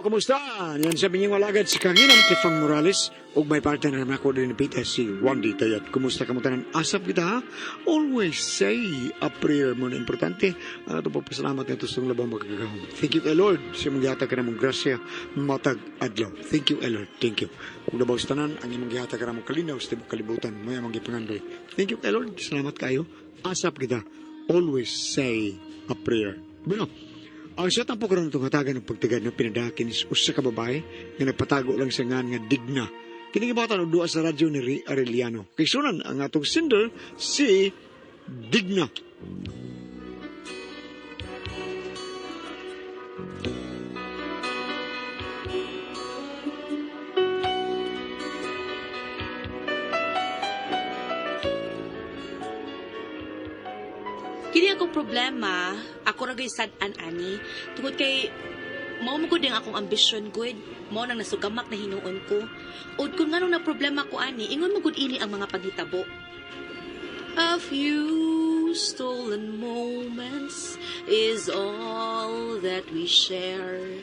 kumusta? Yan sabi niyong alagad si Kanginang Tifang Morales ug may partner naman ako din napita si Wandy Tayat. Kumusta ka mo tanan? Asap kita ha? Always say a prayer mo na importante. Ito po pasalamat na ito sa labang magagahong. Thank you, Lord. Sa mga gihatag ka namang grasya, matag adlaw. Thank you, Lord. Thank you. Kung nabaw sa tanan, ang imong gihatag ka namang kalinaw sa tibok kalibutan, may amang gipangandoy. Thank you, Lord. Salamat kayo. Asap kita. Always say a prayer. Bueno, ang siya tampo karon itong hatagan ng pagtagad ng pinadakin is usa ka babae nga nagpatago lang sa nga digna. Kinigibatan og duwa sa radyo ni Ray Arellano. Kay sunan ang atong sender si Digna. Kini akong problema, ako ra gyud sad-an ani. Tungod kay mao mo gud ang akong ambisyon gud. Mao nang nasugamak na hinuon ko. Ud kun nganong na problema ko ani, ingon mo gud ini ang mga paghitabo. A few stolen moments is all that we share.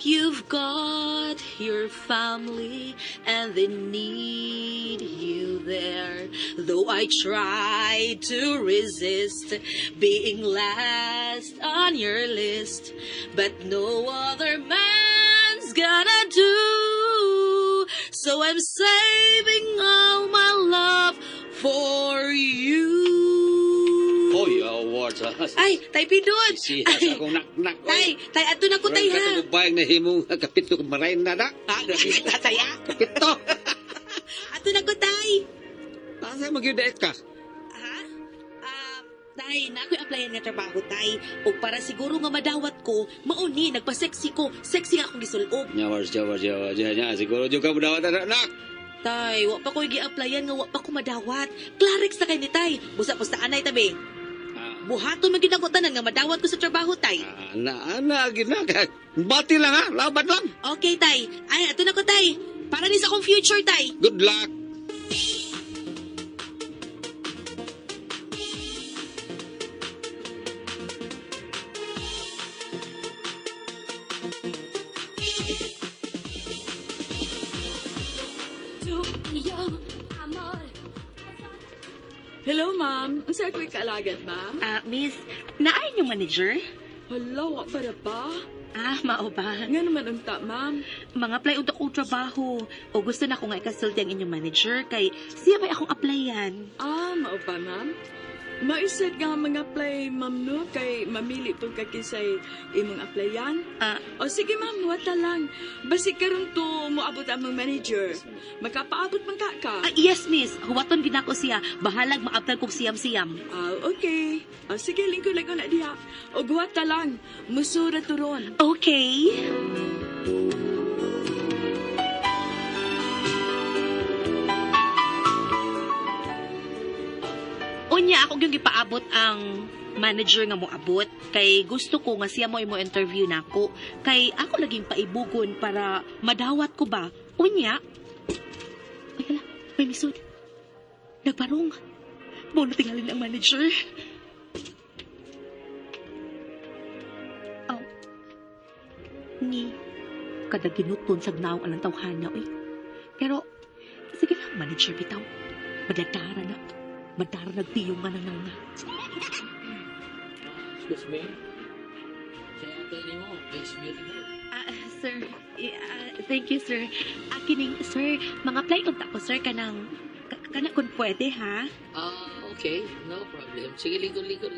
You've got your family and they need you there. Though I try to resist being last on your list, but no other man's gonna do. So I'm saving all my love for you. Oy, awards ha. Ay, tay pindot. Sihas akong nak-nak. Tay, ato na ko tay ha. Katong bayang na himong kapito kung marayin na da. Ah, tataya. Kapito. Ato na ko tay. Asa mag-yudaet ka? Ha? Tay, na ako'y applyan nga trabaho, tay. O para siguro nga madawat ko, mauni, nagpa-sexy ko. Sexy nga akong gisulob. Nyawars. Siguro dyan ka mo dawat na nak. Tay, wa pa ko'y gi-applyan nga wa pa ko madawat. Clarex na kay ni tay. Busa-busa anay, tabi. Buhaton magid ako tanan nga madawat ko sa trabaho, tay. Ana, ginagay. Bati lang ha, laban lang. Okay, tay. Ay, ato na ko, tay. Para ni sa akong future, tay. Good luck. Hello, ma'am. Ang saan ko'y kaalagan, ma'am? Miss, naayon yung manager? Hala, wa para ba? Mao ba? Nga naman unta, ma'am. Mga apply unta kong trabaho. O gusto na ko nga ikasulti ang inyong manager kay siya ba akong applyan? Mao ba, ma'am? Maiset nga mga apply, ma'am, no? Kay mamili po ka kisay imong applyan. O sige, ma'am, wata lang. Basi karon to moabot ang mga manager. Makapaabot man ka. Yes, miss. Huwaton ginako siya. Bahalag maabtan kong siyam-siyam. Okay. Sige, lingkod lang ko na diha. O wata lang. Musura turon. Okay. Unya, ako yung ipaabot ang manager nga mo abot. Kay gusto ko nga siya mo interview na ako. Kay ako laging paibugon para madawat ko ba. Unya, ay hala, may misod. Nagparong. Mo na tingalin ang manager. Ni, kada ginuton sa gnaong alang tawhana, oy. Pero, sige lang, manager bitaw. Madagdara na. Madara nagtiyong nga nanaw na. Excuse me? Siya ang tayo mo. It's beautiful. Sir, thank you, sir. Kining, sir, mga apply unta ko, sir, kanang kung pwede, ha? Okay. No problem. Sige, lingkod.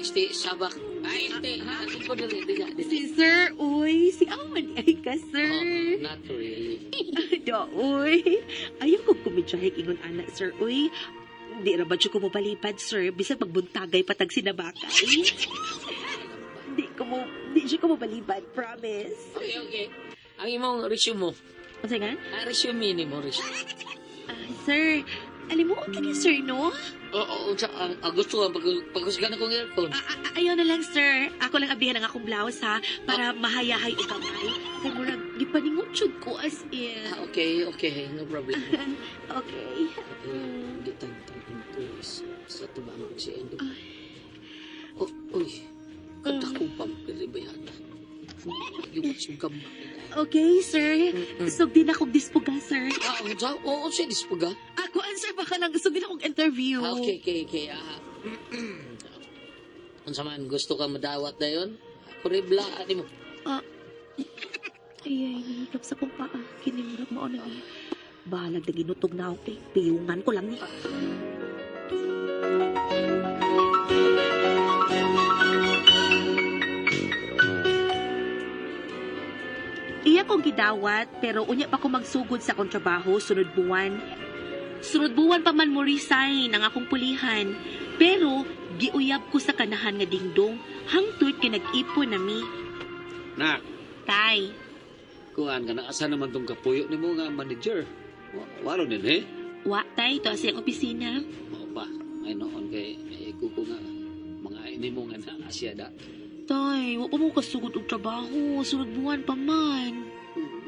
Stay, sabak. Stay. Lingkod na rin. Si sir, uy, si Aman ay ka, sir. Not really. Do, uy. Ayaw ko kumidyahe ingon anak, sir, uy. Di ra ba ko mo palipad, sir? Bisag magbuntagay patag sinabakay. Di siya ko mo palipad, promise. Okay. Ang imong resume mo. Ano nga? Resume ni mo, resume. Sir, alimuot lagi, sir, no? Oo, gusto ko pag-usgan akong earphone. Ayaw na lang, sir. Ako lang abihan ang akong blouse, ha? Para mahayahay o kamay. Kaya murag, gipaningutsod ko as in. Okay. No problem. Okay. Gitang-tang is sa tumamang si Endo. Uy, kanta ko pang pilibayan. Yung sugam Okay, sir. Sug din akong dispuga, sir. Oo, siya dispuga. Ako, sir, baka lang sug din akong interview. Okay. Unsa man gusto ka madawat na yun? Ako rin blaan mo. Ay, nahigap sa kong paa. Kinimurag mo na niya. Bahalag na ginutog na ako, eh. Piyungan ko lang ni. Iya kong gidawat, pero unya pa ko magsugod sa akong trabaho sunod buwan. Sunod buwan pa man mo resign ang akong pulihan. Pero, giuyab ko sa kanahan nga dingdong, hangtod kay nag-ipon na mi. Nak, Tay, kuhaan ka na. Asa naman tong kapuyo ni mo nga manager? Waro din eh. wa tay, to sa iyang opisina. Oo pa. Ay noon kay kuko nga. Mga ini mo nga na asyada. Tay, wa pa mo kasugod og trabaho, sunod buwan pa man.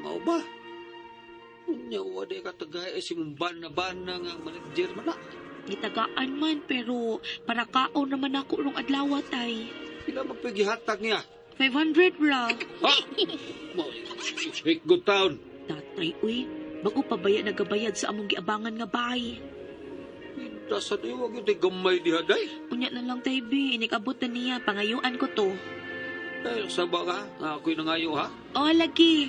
Mao ba? Unya wa di ka tagay si mumban na nga manager man na. Gitagaan man, pero para kaon naman ako rong adlaw, tay. Pila magpagihatag niya. 500 ra. Ha? Speak good town. Tatay, uy, bago pa baya nagabayad sa among giabangan nga bahay. Dasa di wag yung gamay diha day. Unya na lang, tay, bi, inikabot na niya, pangayuan ko to. Eh, saba ka? Ako'y nangayo ha? O, lagi.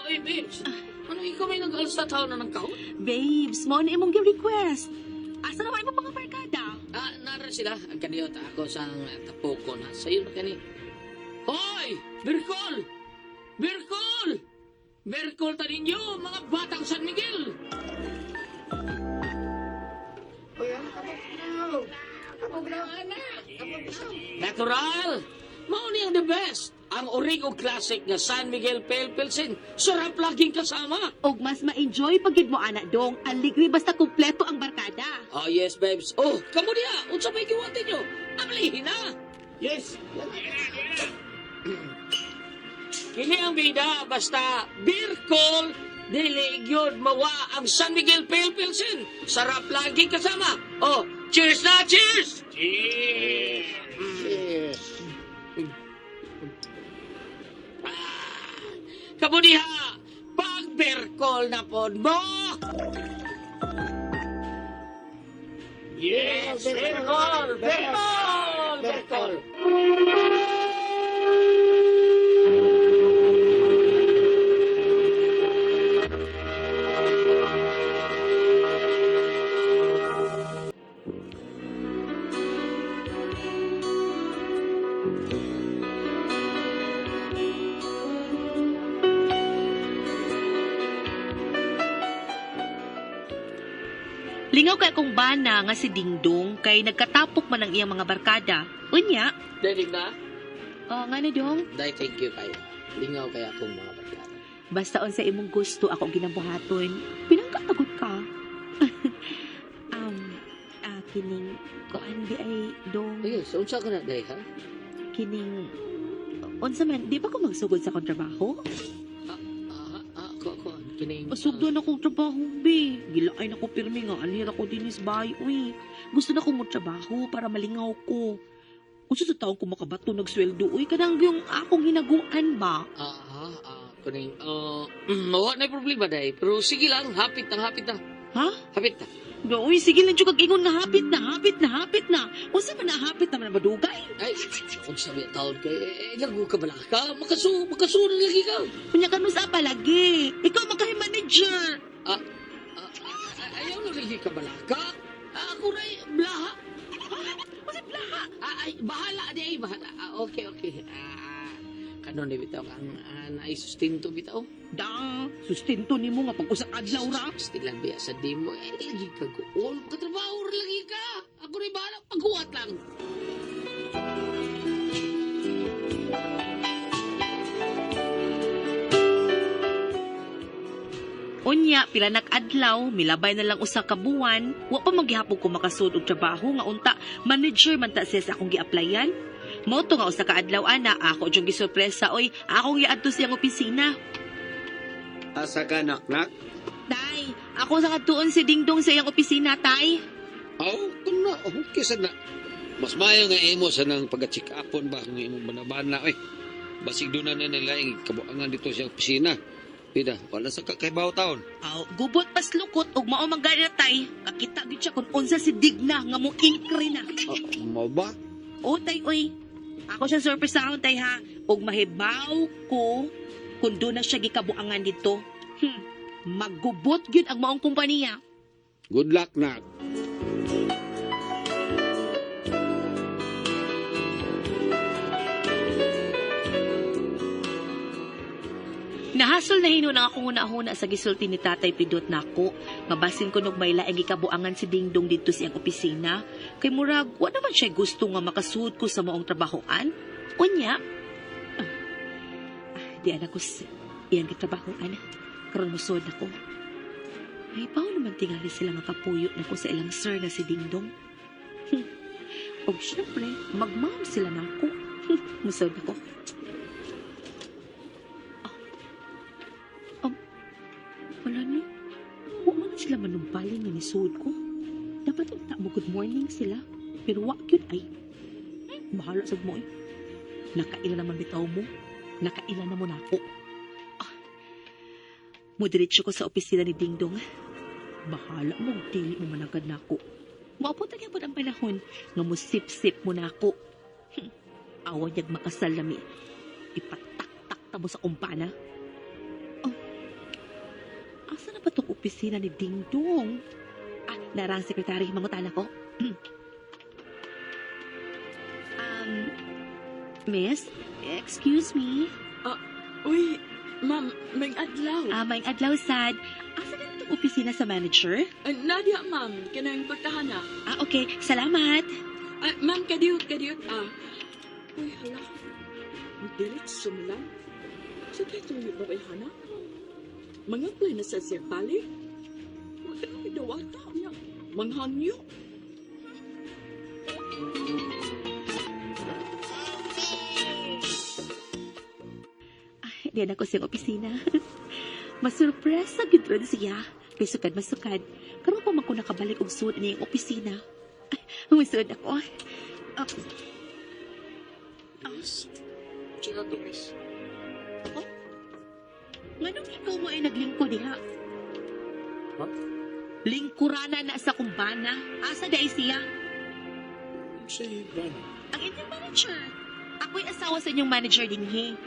Ay, babes. Ano ikaw may nag-alas na tao na ng kahon? Babes, mo na imong gi-request. Asa naman imong mga barkada? Nara sila. Ang kaniyot ako sa tapoko na. Sa'yo na kani. Hoy! Birkol! Birkol! Birkol ta ninyo, mga batang San Miguel! Natural! Mao ni ang the best. Ang Origo Classic nga San Miguel Pale Pilsen. Sarap laging kasama. Og mas ma-enjoy pagid mo, anak dong. Aligri basta kumpleto ang barkada. Oh, yes, babes. Oh, kamo niya. Unsa may giwate nyo? Amlihin na. Yes. Kini ang bida, basta beer call, dili gyud mawa ang San Miguel Pale Pilsen. Sarap lagi kasama. Oh, cheers na, cheers! Cheers! Kamo diha, pag beer call na pod mo. Yes, beer call, beer call, beer call. Lingaw kay akong bana nga si Dingdong kay nagkatapok man ang iyang mga barkada. Unya, Danig na? nga na dong. Dai, thank you kayo. Lingaw kaya akong mga barkada. Basta on sa imong gusto ako ginabuhaton. Pinangkatagot ka. Kining kuan di ay dong. Ayos, unsa ka na, Day, ha? Kining unsa man di ba ko magsugod sa kontrabaho? Kining... Sugdo na kong trabaho, be. Gilaay na ko pirmi nga. Anhira ko dinis bahay, uy. Gusto na ko mo trabaho para malingaw ko. Kung sa taong ko makabato nagsweldo, uy, kanang yung akong hinaguan ba? Kuning... wala na problema, Day. Pero sige lang, hapit na. Ha? Hapit na. Uy, sige lang yung kag-ingon nga hapit na. Unsa man na hapit naman na badugay? Ay, kung sabi ang taon ka, lagu ka bala ka, makasunan lagi ka. Kunya ka sa palagi. Ikaw makahi-manager. Ayaw na lagi ka bala ka. Ako na blaha. Kasi blaha. Ay, bahala, Day, bahala. Okay. Kanon ni bitaw kang naisustinto bitaw. Da, sustento ni mo nga pag-usak adlaw ra. Still lang biya sa demo. Lagi ka gool. Katrabaho ra lagi ka. Ako rin bahala. Paghuwat lang. Unya, pila adlaw, milabay na lang usa ka buwan, wa pa magyapon ko makasud og trabaho nga unta, manager man ta siya sa akong gi-applyan. Mo to nga usa ka adlaw ana, ako jud gisurpresa oy, akong giadto siyang opisina. Asa ka, nak-nak? Tay, ako sa katuon si Dingdong sa iyang opisina, tay. Aw, kuno, okay sa na. Mas maayo nga imo sa nang pag-check upon ba ng imong banabana, eh. Basig doon na nila yung kabuangan dito sa opisina. Pida, wala sa kakaibaw taon. Aw, gubot pas lukot ug mao man gani na tay. Kakita gid siya kun unsa si Digna nga mo inkri na. Mo ba? O tay oy. Ako siya surprise sa akong tay ha. Ug mahibaw ko kung doon na siya gikabuangan dito. Maggubot gyud ang maong kumpanya. Good luck, nak. Nahasol na hinunang akong una-huna sa gisulti ni Tatay Pidot nako. Mabasin ko nog may laing gikabuangan si Dingdong dito sa iyang opisina. Kay murag, wa naman siya gusto nga makasuod ko sa maong trabahoan. Unya, di anak ko sa iyang gitrabahoan. Karon musod ako. Ay, paano naman tingali sila nga kapuyo na ko sa ilang sir na si Dingdong? O syempre, magmahal sila na ako. Musod ako. Wala na. Huwag man na sila manumpaling nga nisuod ko. Dapat unta mo good morning sila. Pero wak yun ay. Bahala sa mo eh. Nakaila naman bitaw mo. Nakaila na mo na ako. Mudiretso ko sa opisina ni Dingdong. Bahala mo, dili mo managad na ako. Maupot na po ang panahon nga musip-sip mo na ako. Awan niyag makasal nami. Ipatak-tak mo sa kumpana. Asa na ba itong opisina ni Dingdong? Narang sekretary, mangutan ako. Miss, excuse me. Uy, ma'am, may adlaw. May adlaw sad. Asa na itong opisina sa manager? Nadia, ma'am, kanang pagtahan na. Okay. Salamat. Ma'am, kadiyot. Uy, hala. Diretso mo lang. Sa tayo tuloy ba kay Hana? Mga play na sa Sir Pali? Wala kami daw ata niya. Manghangyo. Diyan ako sa opisina. Masurpresa gid siya. Kay sukad masukad. Karon pa man ko nakabalik og suod niyang opisina. Umisod ako. Siya to, miss. Nganong ikaw mo ay naglingkod diha? Ha? Lingkurana na sa kumbana. Asa dai siya? Si Van. Ang inyong manager. Ako'y asawa sa inyong manager dinhi.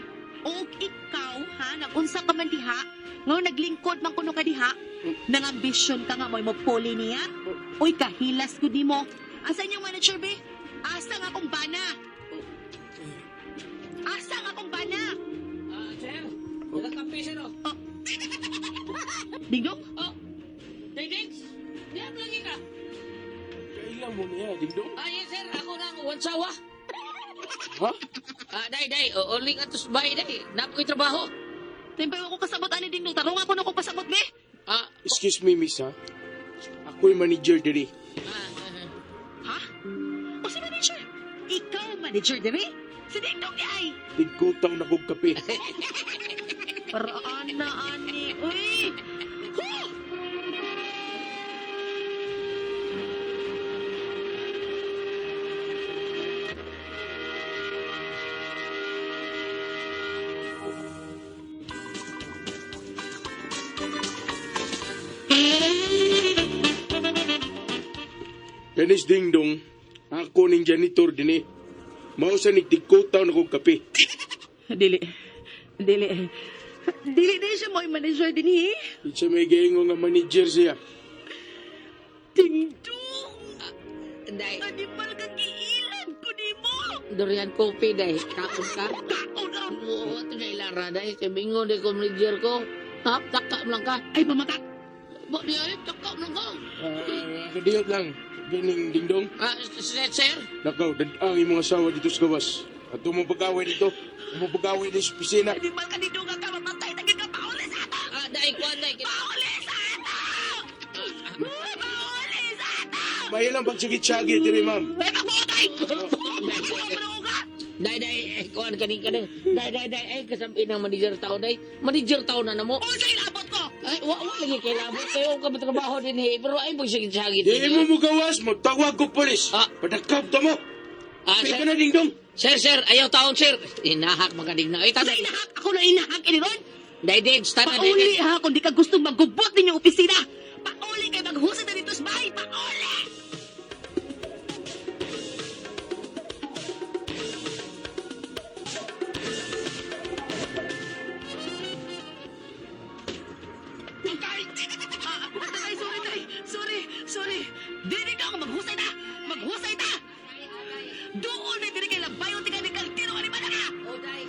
O ikaw, ha? Nagunsa ka man diha? Ngayon naglingkod man kuno ka diha? Nangambisyon ka nga mo poli niya? Uy, kahilas ko di mo. Asa inyong manager, be? Asa nga kumbana? Asa nga kumbana? Sir, nagkakampi siya, no? Dingdong? Dingdings, diyan lagi ka. Kailan mo niya, Dingdong? Yes, sir, ako na ang wansawa. Ha? Day, only ka to bay, day. Napo ko'y trabaho. Timpay ako kasabot ani Dingdong. Tarong ako na ko pasabot, be? Excuse me, miss, ha? Ako'y manager diri. Ha? O si manager? Ikaw manager diri? Si Dingdong di ay. Tigkutaw na kong kape. Paraan na ani. Uy! Huh! Kanis Dingdong, ako ning janitor din eh. Mausa ni tigkutaw na kong kape. Dili din siya mo manager din eh. Isa may gaingo nga manager siya. Dingdong! Day, Animal kang iilan ko di mo! durian kopi, day. Kaon ka. Kaon ka! Oo, ito na ilara, day. Kabingo, day, manager ko. Hap, takam lang ka. Ay, pamata! Ba, di ay, takam lang ka. Kadiyot lang. Ganing Dingdong. Sir? Nakaw, dadang yung mga asawa dito sa gawas. At pagaway dito. Pagaway dito sa opisina. Animal ka dito nga ka! Mamatay na ka! Pauli sa ato! Day, kuwan, day. Pauli sa ato! Pauli sa ato! May lang pagsagit-sagit diri, ma'am. May pagmutay! Buwan mo na ka! Day, kuhan kaning. Day, ay, kasabi ng manager taon, day. Manager taon na mo. Ano sa'yo labot ko? Ay, wala lagi kailangan. Kayo ka trabaho din, eh. Pero ay, magsagit-sagit. Di mo mo gawas, magtawag ko polis. Ah. Padakap ta mo. Ah, Pwede sir. ka na dingdong. Sir, ayaw taon, sir. Inahak magaling na. Ay, taday. Ako na inahak iniron. Day, stand na, Pauli day. ha, kung di ka gusto maggubot ninyong opisina. Pauli kay maghusay na dito sa bahay. Pauli! Sorry. Dili na ako maghusay na. Maghusay na. Doon may dili kay labayon tingnan ni Kaltino ani man ka.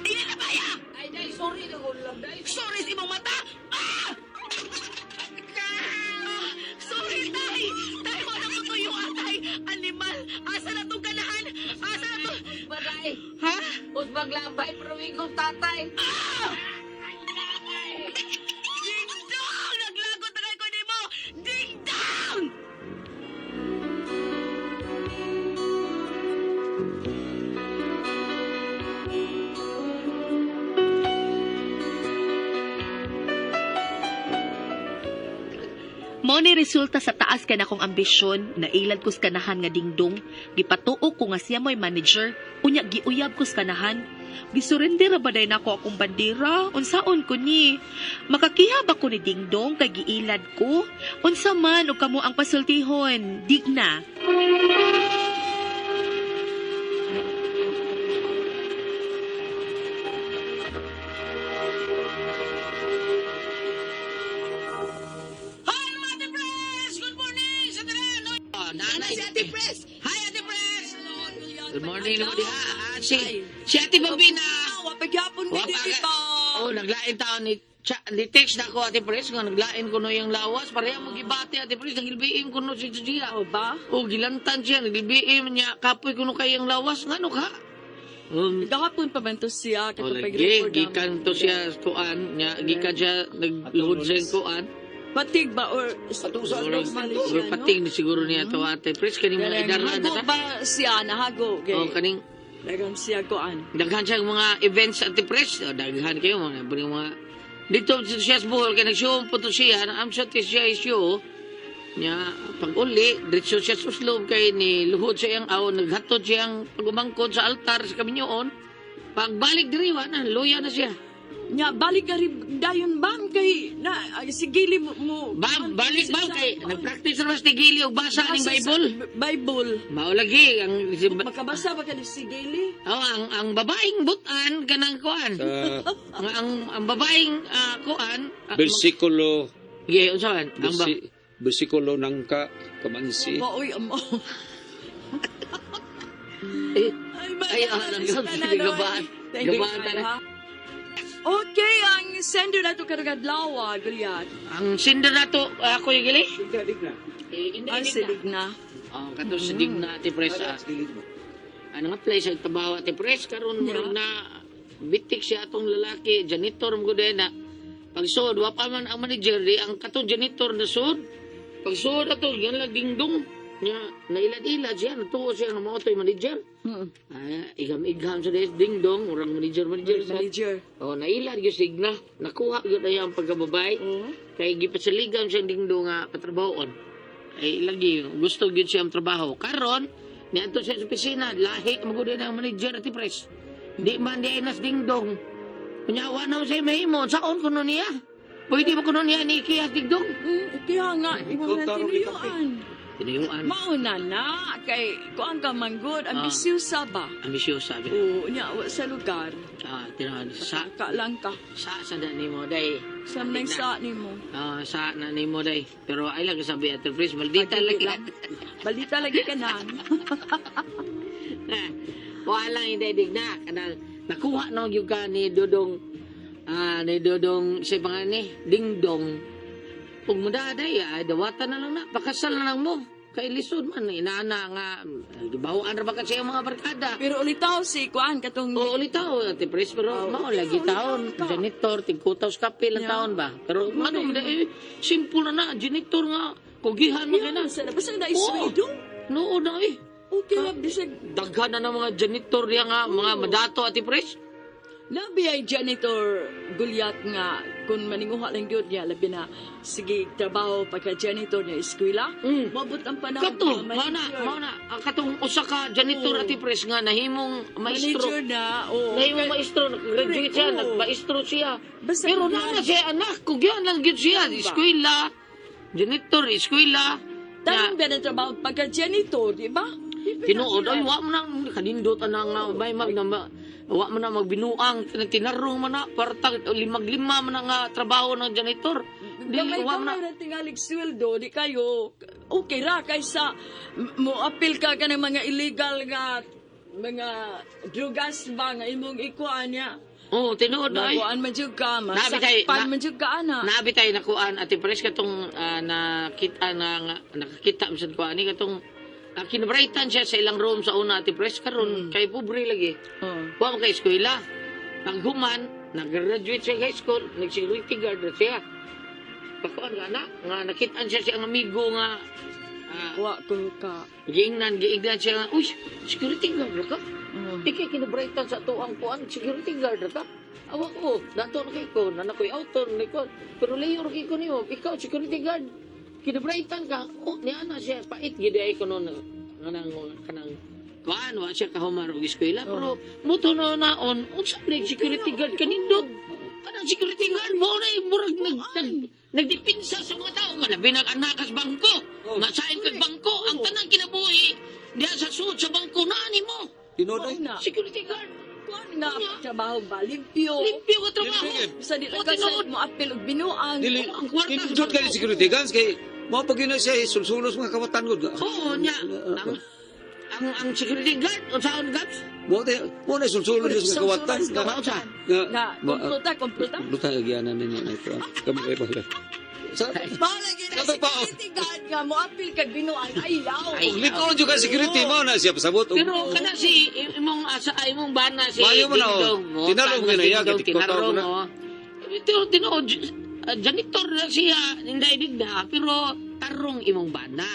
Dili na baya. Ay, day, sorry na ko lang, day. Sorry sa imong mata! Ah! Sorry, tay! Tay, wala ko to yung atay! Animal! Asa na itong ganahan? Asa na to? Baday. Ha? Us maglambay, pero ikong tatay. Ah! Ding-dong! Naglagot na kayo ko mo! Ding-dong! Mao ni resulta sa taas kay nakong ambisyon, nailad ko sa kanahan nga dingdong, gipatuo ko nga siya mo'y manager, unya giuyab ko sa kanahan. Gisurrender ba day nako akong bandera? Unsaon ko ni? Makakihab ako ni dingdong kay giilad ko. Unsa man og kamo ang pasultihon? Digna. Nanay, Ate Pres! Hi, Ate Pres! Good morning naman diha. Si Ate Bambina. Wapagyapon din Wapa- dito. Oh, naglain taon ni text na ko, Ate Pres, nga naglain ko no yung lawas. Pareha mo gibati, Ate Pres, nagilbiim ko no si Gia. O ba? Oh, gilantan siya, nagilbiim niya. Kapoy ko no kayang lawas. Nga no ka? Gahapon pa man to siya. Oh, Kapag lagi, gikan to siya kuan. Gikan siya, nagluhod siya yung kuan. Batig ba? Or Siguro, Malaysia, no? pating siguro niya to, Ate Pres. Kaning mga idaran Hago na ta. ba siya? Nahago. Oh, kaning Dagang siya koan. daghan siya mga events at the press. O, daghan kayo mga dito siya sa buhol kaya nag-show po to siya. Ang amsat siya show niya pag uli diretso siya sa slob kay ni luhod siya ang aw naghatod siya ang pagumangkod sa altar sa kaminyoon. Pagbalik diri wa na luya na siya. Nya balik ka rin dayon bang kay na sigili mo. Balik ba kay nagpractice ra sa tigili og basa ning Bible. Bible. Mao lagi ang Makabasa ba ka ni sigili? ang babaeng butan kanang kuan. Ang babaeng kuan. Bersikulo, Sige, unsaon? bersikulo nangka, kamansi. Maoy amo. Ay, ang gabahan. Gabahan ta na. Okay, ang sender na to karagadlawa, Goliath. Ang sinder na to, ako yung gali? Ang silig na. Kato sa digna, ati pres. Ano nga place, ang tabaho, ati pres, karon Yeah. na bitik siya atong lalaki, janitor mo din na. Pag suod, wapa man ang manager, di ang katong janitor na suod. Pag suod ato, yan lang dingdong. Nya, nailad-ilad siya, natuo siya ng mga yung manager. Igam-igam sa des, dingdong, orang manager. Manager. Oh, nailad yung signa. Nakuha yun ay ang pagkababay. Kaya gipasaligam siyang dingdong nga patrabahoon. Ay lagi, gusto yun siya ang trabaho. Karon, niyanto siya sa opisina, lahi, magudin ang manager at ipres. Di man di ay nas dingdong. Kunyawa na siya mahimon, saon kuno niya? Pwede ba kuno niya ni Ikiyas dingdong? Kaya nga, ibang na tinuyuan. Tinuyuan. Mauna na, kay kuan ka manggod, ambisyosa ba? Ambisyoso sabi. Oo, nya, wa sa lugar. Tinahan, sa Lang ka. na ni mo, day. Sa nang sa ni mo. Sa na ni mo, day. Pero ay lang sabi at ipres, maldita lagi. Balita lagi ka na. Wala hindi digna kanang nakuha no yung ka ni Dodong sa mga ni Dingdong. Kung mudaday ay dawatan na lang na pakasal na lang mo kay lisod man inana nga gibawaan ra ba kasi ang mga barkada. Pero ulitaw si kuan katong O ulitaw ati pres pero mao lagi taon janitor tigkutaw sa kape lang taon ba. Pero ano simple na janitor nga kugihan mo kaya na. Basta na iswedo. Nood na Okay lang, bisag Daghan na ng mga janitor diya nga, mga madato ati pres. labi ay janitor gulyat nga kung maninguha lang yun niya, labi na sige trabaho pagka-janitor niya eskwela. Mabot ang panahon. Kato, nga, mao na, ang katong usa ka janitor ati pres nga nahimong maestro. Manager na, oh. Nahimong maestro, graduate siya, Oo. nagmaestro siya. Basta Pero kung na yan- siya anak, kugyan lang gyud siya, Ano ba? eskwela, janitor, eskwela. Tanong ba ng trabaho pagka-janitor, di ba? Tinuod, ay, wa mo na, kanindot na nga, may wa mo na magbinuang, tinarong mo na, partag, limag-lima mo na nga trabaho ng janitor. Di, wa mo na, Gamay-gamay na tingalig sweldo, di kayo, okay ra, kaysa mo apil ka ng mga illegal nga, mga drugas ba nga imong ikuan niya. oh, tinuod, ay. Nakuan man jud ka, Nabitay, masakpan man jud ka, ana. Nabi tayo nakuan, ati pres katong nakita nakakita mo sa kuan, ni katong kinabrightan siya sa ilang room sa una, ati pres, karon kay pobre lagi. Oh. Wa mo kay eskwela. Naghuman, nag-graduate siya high school, nag-security guard na siya. Kakuan nga nakitaan siya siyang amigo nga Wa ko ka. giingnan siya nga, uy, security guard ra ka? Oh. Ikay kinabrightan sa tuang kuan, security guard ra ka? Awa ko, dato na kay ko, nanakoy auto, na ko. Pero layo ra kay ko niyo, ikaw security guard. Kinabrightan ka, oh, niya na siya, pait, gid ay ko noon, kanang kuan, wa siya kahumar og eskwela, pero muto na naon, unsa na security guard kanindot? Kanang security guard mo na murag nagdipinsa sa mga tao nga labi nag-anakas bangko, masain kag bangko, ang tanang kinabuhi diya sa suot sa bangko na mo. Tinood ay. Na. Security guard, Kuan nga trabaho ba limpyo. limpyo ka trabaho. Sa di O, lang ka tinuod. mo apil og binuang. Dili, ang kwarta sa kinudot ka ni bangko. security guards kay mga pag yun siya, sulsulos mga kawatan ko. Oo niya, ang security guard, unsaon gaps? Mo na sulsulos mga kawatan. Unsa? Na, kompluta. Luta, agyanan ninyo na ito. Kami kayo pala. Sa, Balagi na Kato pa, oh. security guard nga mo apil kag binuang ayaw. Ay, likod yung ka security mo na siya pasabot. Pero kana si imong asa imong bana si Mayo mo na, oh. Dingdong. Tinarong mo na, ya, Dingdong, katikot ako tinarong na. mo. Tinuod, janitor na siya, hindi digda, pero tarong imong bana.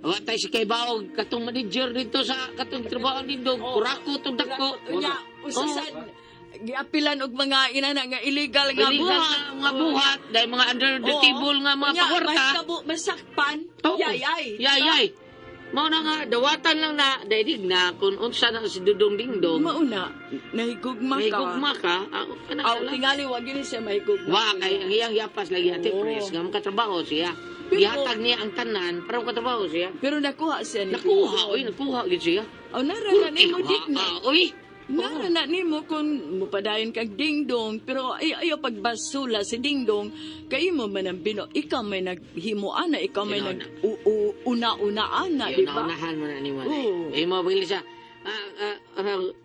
Wa tay si kay Baog katong manager dito sa katong trabaho dito, kurako tong dako. Nya, usasan giapilan og mga inana nga illegal nga Illegal buhat. nga mga buhat, dahil mga under the table nga mga pakwarta. Mahitabo masakpan. Oo. Yayay. Yayay. Mao na nga dawatan lang na daidig na kung unsa na si Dudong Dingdong. Mauna, nahigugma May ka. gugma ka, kana Aw, lang. tingali wag gini siya mahigugma. Wa kay ang iyang yapas lagi ati Oo. pres nga makatrabaho siya. Pero- Gihatag niya ang tanan para makatrabaho siya. Pero nakuha siya ni Nakuha gid siya. Aw, narana ni mo dik na. Uy. Narana ni mo kung mupadayon kag dingdong. Pero ayaw pagbasula si dingdong. Kay mo man ang bino. Ikaw may naghimuan na. Ikaw may Sino na? una-unaan na, di Yun, ba? naunahan mo na ni mo. Oo. Eh, mo bigli siya.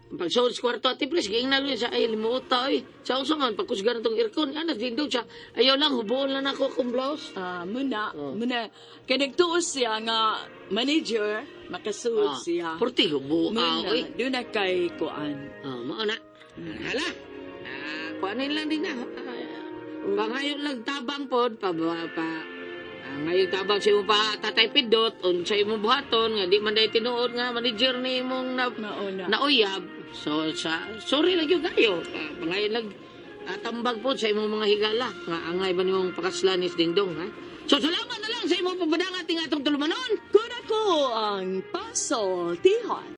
Pag sa kwarto ati pres, ging na siya, ay limuta, ay. Sa usa man, pagkusgan itong aircon, anas, din daw siya. Ayaw lang, hubuon lang ako akong blouse. Muna, Oh. muna. Kaya nagtuos siya nga manager, makasuot siya. Purti, hubuon. Muna, Uy. doon na kay Kuan. Mao na. Hala. Kuanin lang din na. Pangayon lang tabang pod, ngayon tabang sa imo pa tatay pidot, sa imong buhaton, nga di man day tinuod nga manager ni imong Mauna. nauyab. So, sorry lang yung kayo. Pangayon lang tambag po sa imong mga higala. Nga angay ba nimong pakaslanis dingdong, ha? So, salamat na lang sa imong pabadangat ting atong tulumanon. Kuna ko ang Pasol Tihon.